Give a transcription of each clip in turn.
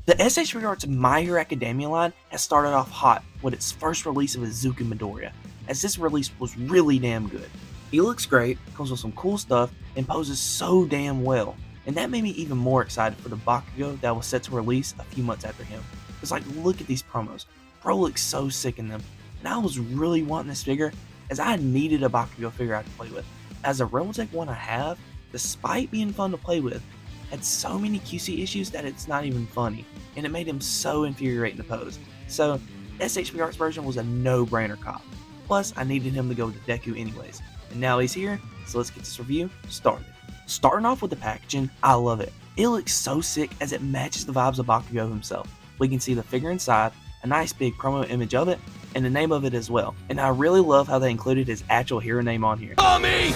The SH Figuarts My Hero Academia line has started off hot with its first release of Izuku Midoriya, as this release was really damn good. He looks great, comes with some cool stuff, and poses so damn well, and that made me even more excited for the Bakugo that was set to release a few months after him. It's like, look at these promos, bro looks so sick in them, and I was really wanting this figure as I needed a Bakugo figure I could play with. As a Rebeltech one I have, despite being fun to play with, had so many QC issues that it's not even funny, and it made him so infuriating to pose. So, SH Figuarts version was a no-brainer cop. Plus, I needed him to go with Deku anyways. And now he's here, so let's get this review started. Starting off with the packaging, I love it. It looks so sick as it matches the vibes of Bakugo himself. We can see the figure inside, a nice big promo image of it, and the name of it as well. And I really love how they included his actual hero name on here. Tommy!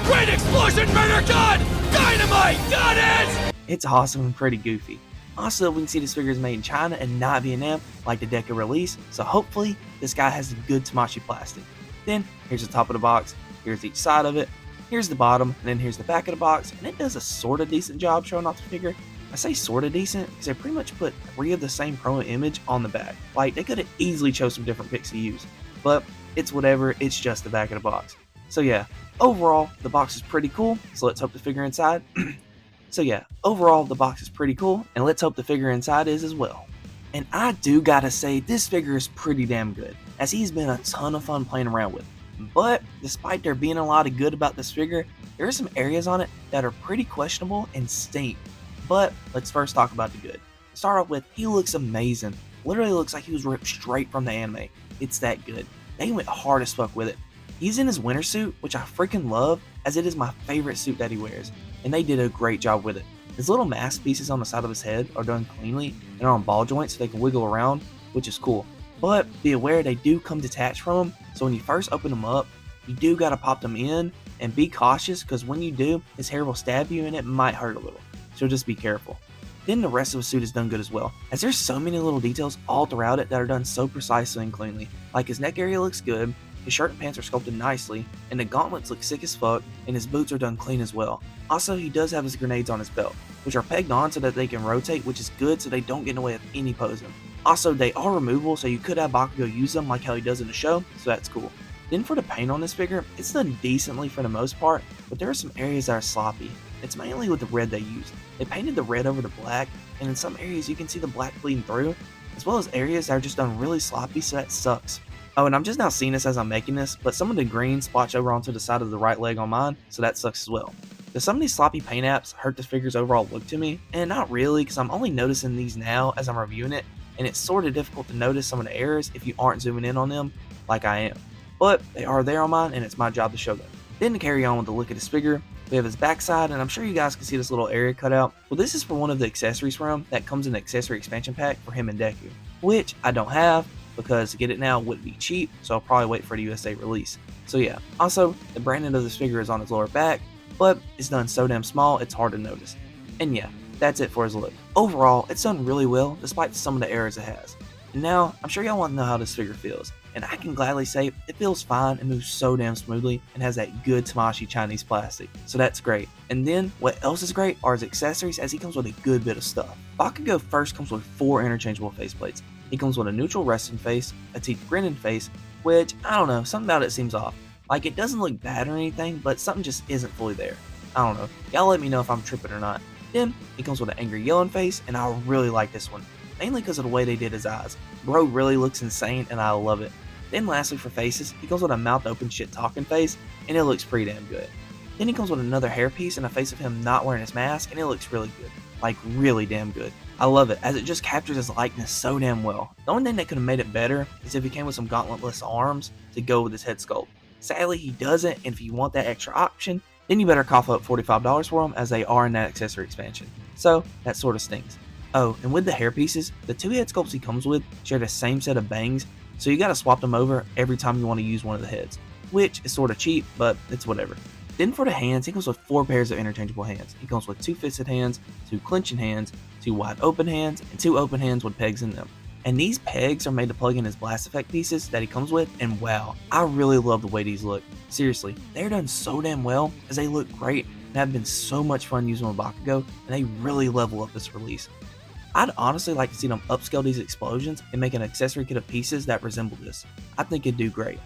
Great explosion, murder god! Dynamite goddess! It's awesome and pretty goofy. Also, we can see this figure is made in China and not Vietnam like the Deku release, so hopefully this guy has a good Tamashi plastic. Then, here's the top of the box, here's each side of it, here's the bottom, and then here's the back of the box, and it does a sorta decent job showing off the figure. I say sorta decent because they pretty much put 3 of the same promo image on the back. Like, they could have easily chose some different pics to use, but it's whatever, it's just the back of the box. So yeah, overall, the box is pretty cool, so let's hope the figure inside overall the box is pretty cool, and let's hope the figure inside is as well. And I do gotta say, this figure is pretty damn good, as he's been a ton of fun playing around with. But, despite there being a lot of good about this figure, there are some areas on it that are pretty questionable and stink. But, let's first talk about the good. To start off with, he looks amazing. Literally looks like he was ripped straight from the anime. It's that good. They went hard as fuck with it. He's in his winter suit, which I freaking love, as it is my favorite suit that he wears, and they did a great job with it. His little mask pieces on the side of his head are done cleanly and are on ball joints so they can wiggle around, which is cool. But be aware they do come detached from him, so when you first open them up, you do gotta pop them in, and be cautious because when you do, his hair will stab you and it might hurt a little, so just be careful. Then the rest of the suit is done good as well, as there's so many little details all throughout it that are done so precisely and cleanly. Like his neck area looks good, his shirt and pants are sculpted nicely, and the gauntlets look sick as fuck, and his boots are done clean as well. Also, he does have his grenades on his belt, which are pegged on so that they can rotate, which is good so they don't get in the way of any posing. Also, they are removable, so you could have Bakugo use them like how he does in the show, so that's cool. Then for the paint on this figure, it's done decently for the most part, but there are some areas that are sloppy. It's mainly with the red they used. They painted the red over the black, and in some areas you can see the black bleeding through, as well as areas that are just done really sloppy, so that sucks. Oh, and I'm just now seeing this as I'm making this, but some of the green splotched over onto the side of the right leg on mine, so that sucks as well. Does some of these sloppy paint apps hurt the figure's overall look to me? And not really, because I'm only noticing these now as I'm reviewing it, and it's sort of difficult to notice some of the errors if you aren't zooming in on them like I am. But they are there on mine, and it's my job to show them. Then to carry on with the look at his figure, we have his backside, and I'm sure you guys can see this little area cut out. Well, this is for one of the accessories for him that comes in the accessory expansion pack for him and Deku, which I don't have, because to get it now wouldn't be cheap, so I'll probably wait for the USA release. So yeah, also, the branding of this figure is on his lower back, but it's done so damn small, it's hard to notice. And yeah, that's it for his look. Overall, it's done really well, despite some of the errors it has. And now, I'm sure y'all want to know how this figure feels, and I can gladly say it feels fine and moves so damn smoothly and has that good Tamashi Chinese plastic, so that's great. And then, what else is great are his accessories, as he comes with a good bit of stuff. Bakugo first comes with 4 interchangeable faceplates. He comes with a neutral resting face, a teeth grinning face, which, I don't know, something about it seems off. Like, it doesn't look bad or anything, but something just isn't fully there. I don't know, y'all let me know if I'm tripping or not. Then, he comes with an angry yelling face, and I really like this one, mainly because of the way they did his eyes. Bro really looks insane, and I love it. Then lastly for faces, he comes with a mouth open shit talking face, and it looks pretty damn good. Then he comes with another hairpiece and a face of him not wearing his mask, and it looks really good. Like, really damn good. I love it, as it just captures his likeness so damn well. The only thing that could have made it better is if he came with some gauntletless arms to go with his head sculpt. Sadly, he doesn't, and if you want that extra option, then you better cough up $45 for them, as they are in that accessory expansion. So, that sort of stings. Oh, and with the hairpieces, the 2 head sculpts he comes with share the same set of bangs, so you gotta swap them over every time you want to use one of the heads, which is sort of cheap, but it's whatever. Then for the hands, he comes with 4 pairs of interchangeable hands. He comes with 2 fisted hands, 2 clenching hands, 2 wide open hands, and 2 open hands with pegs in them. And these pegs are made to plug in his blast effect pieces that he comes with, and wow, I really love the way these look. Seriously, they're done so damn well, as they look great, and have been so much fun using with Bakugo, and they really level up this release. I'd honestly like to see them upscale these explosions and make an accessory kit of pieces that resemble this. I think it'd do great.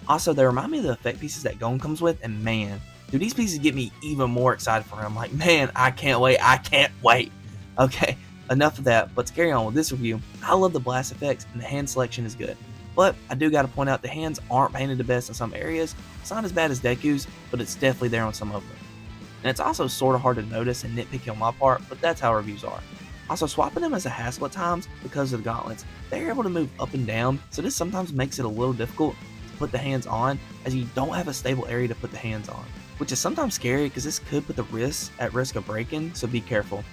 Also, they remind me of the effect pieces that Gon comes with, and man, dude, these pieces get me even more excited for him. Like, man, I can't wait. Okay, enough of that, but to carry on with this review, I love the blast effects and the hand selection is good. But I do gotta point out the hands aren't painted the best in some areas. It's not as bad as Deku's, but it's definitely there on some of them. And it's also sort of hard to notice and nitpicky on my part, but that's how reviews are. Also, swapping them as a hassle at times because of the gauntlets. They're able to move up and down, so this sometimes makes it a little difficult to put the hands on, as you don't have a stable area to put the hands on, which is sometimes scary because this could put the wrists at risk of breaking, so be careful.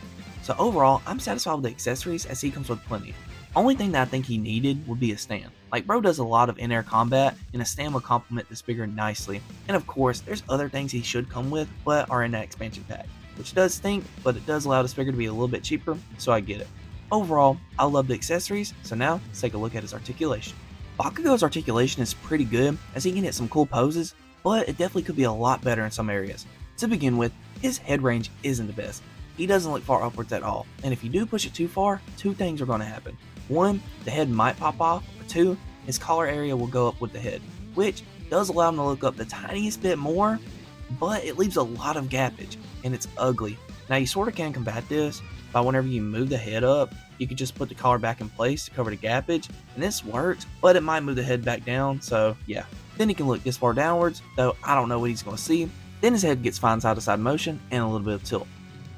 So overall, I'm satisfied with the accessories as he comes with plenty. Only thing that I think he needed would be a stand. Like, bro does a lot of in-air combat, and a stand would complement this figure nicely. And of course, there's other things he should come with, but are in that expansion pack, which does stink, but it does allow this figure to be a little bit cheaper, so I get it. Overall, I love the accessories, so now let's take a look at his articulation. Bakugo's articulation is pretty good, as he can hit some cool poses, but it definitely could be a lot better in some areas. To begin with, his head range isn't the best. He doesn't look far upwards at all, and if you do push it too far, two things are going to happen. One, the head might pop off, or two, his collar area will go up with the head, which does allow him to look up the tiniest bit more, but it leaves a lot of gappage, and it's ugly. Now you sort of can combat this by whenever you move the head up, you can just put the collar back in place to cover the gappage, and this works, but it might move the head back down, so yeah. Then he can look this far downwards, though I don't know what he's going to see. Then his head gets fine side-to-side motion and a little bit of tilt.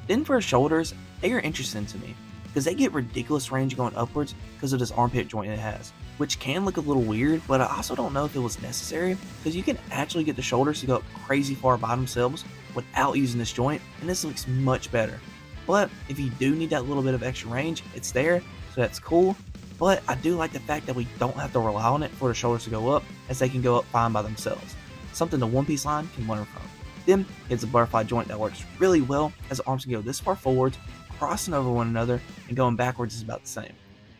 Then for his shoulders, they are interesting to me, because they get ridiculous range going upwards because of this armpit joint it has, which can look a little weird, but I also don't know if it was necessary, because you can actually get the shoulders to go up crazy far by themselves without using this joint, and this looks much better. But if you do need that little bit of extra range, it's there, so that's cool. But I do like the fact that we don't have to rely on it for the shoulders to go up, as they can go up fine by themselves, something the One Piece line can learn from. Then it's a butterfly joint that works really well, as the arms can go this far forwards, crossing over one another, and going backwards is about the same.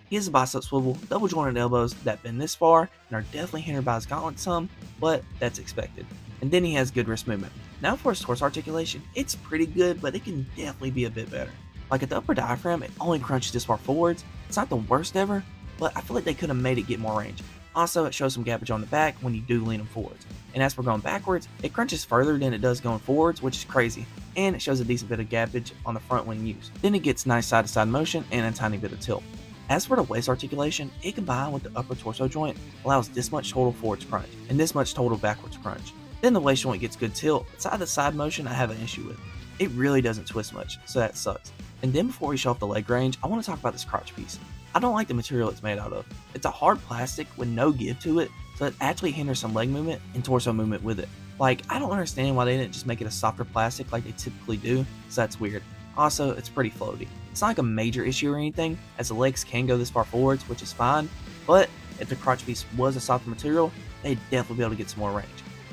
He has a bicep swivel, double jointed elbows that bend this far and are definitely hindered by his gauntlet some, but that's expected. And then he has good wrist movement. Now for his torso articulation, it's pretty good, but it can definitely be a bit better. Like at the upper diaphragm, it only crunches this far forwards. It's not the worst ever, but I feel like they could have made it get more range. Also, it shows some gappage on the back when you do lean them forwards. And as for going backwards, it crunches further than it does going forwards, which is crazy. And it shows a decent bit of gappage on the front when used. Then it gets nice side-to-side motion and a tiny bit of tilt. As for the waist articulation, it combined with the upper torso joint allows this much total forwards crunch and this much total backwards crunch. Then the waist joint gets good tilt, but side-to-side motion I have an issue with. It really doesn't twist much, so that sucks. And then before we show off the leg range, I want to talk about this crotch piece. I don't like the material it's made out of. It's a hard plastic with no give to it, so it actually hinders some leg movement and torso movement with it. Like, I don't understand why they didn't just make it a softer plastic like they typically do, so that's weird. Also, it's pretty floaty. It's not like a major issue or anything, as the legs can go this far forwards, which is fine, but if the crotch piece was a softer material, they'd definitely be able to get some more range.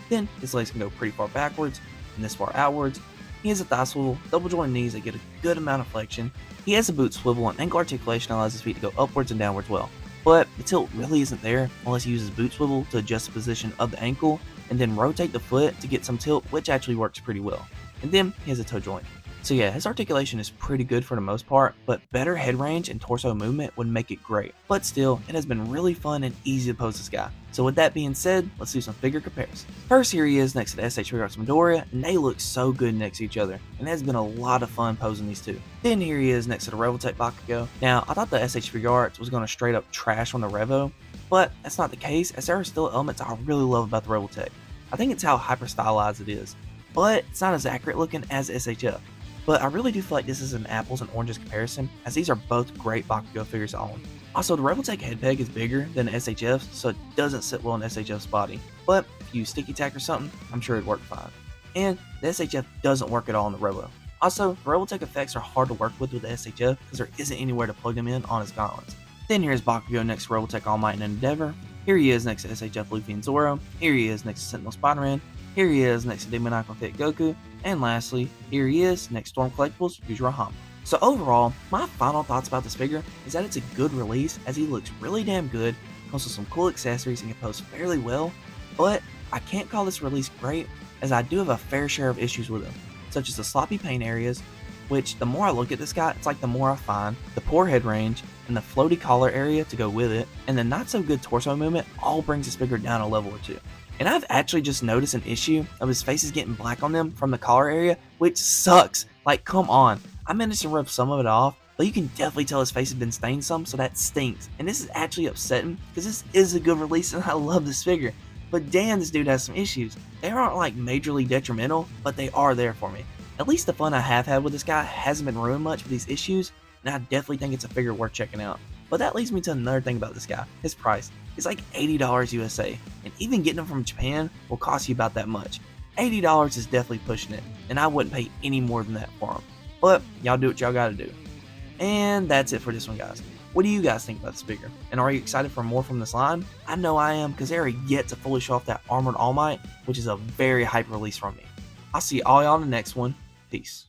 Then, his legs can go pretty far backwards and this far outwards. He has a thigh swivel, double jointed knees that get a good amount of flexion. He has a boot swivel, and ankle articulation allows his feet to go upwards and downwards well. But the tilt really isn't there unless he uses boot swivel to adjust the position of the ankle and then rotate the foot to get some tilt, which actually works pretty well. And then he has a toe joint. So yeah, his articulation is pretty good for the most part, but better head range and torso movement would make it great. But still, it has been really fun and easy to pose this guy. So with that being said, let's do some figure comparisons. First, here he is next to the SH Figuarts Midoriya, and they look so good next to each other, and it has been a lot of fun posing these two. Then here he is next to the Revoltech Bakugo. Now, I thought the SH Figuarts was going to straight up trash on the Revo, but that's not the case, as there are still elements I really love about the Revoltech. I think it's how hyper stylized it is, but it's not as accurate looking as SHF. But I really do feel like this is an apples and oranges comparison, as these are both great Bakugo figures to own. Also, the Revoltech head peg is bigger than the SHF's, so it doesn't sit well in SHF's body. But if you use sticky tack or something, I'm sure it'd work fine. And the SHF doesn't work at all in the Revo. Also, the Revoltech effects are hard to work with the SHF because there isn't anywhere to plug them in on his gauntlets. Then here's Bakugo next to Revoltech All Might and Endeavor. Here he is next to SHF Luffy and Zoro. Here he is next to Sentinel Spider-Man. Here he is next to Demoniacal Fit Goku. And lastly, here he is next to Storm Collectibles Yujiro Hama. So overall, my final thoughts about this figure is that it's a good release, as he looks really damn good, comes with some cool accessories and can pose fairly well, but I can't call this release great, as I do have a fair share of issues with him, such as the sloppy paint areas, which the more I look at this guy, it's like the more I find the poor head range and the floaty collar area to go with it, and the not so good torso movement all brings this figure down a level or two. And I've actually just noticed an issue of his face is getting black on them from the collar area, which sucks. Like, come on. I managed to rub some of it off, but you can definitely tell his face has been stained some, so that stinks. And this is actually upsetting, because this is a good release and I love this figure. But damn, this dude has some issues. They aren't like majorly detrimental, but they are there for me. At least the fun I have had with this guy hasn't been ruined much with these issues, and I definitely think it's a figure worth checking out. But that leads me to another thing about this guy, his price. It's like $80 USA, and even getting him from Japan will cost you about that much. $80 is definitely pushing it, and I wouldn't pay any more than that for him. But y'all do what y'all gotta do. And that's it for this one, guys. What do you guys think about this figure? And are you excited for more from this line? I know I am, because they are yet to fully show off that Armored All Might, which is a very hype release from me. I'll see all y'all in the next one. Peace.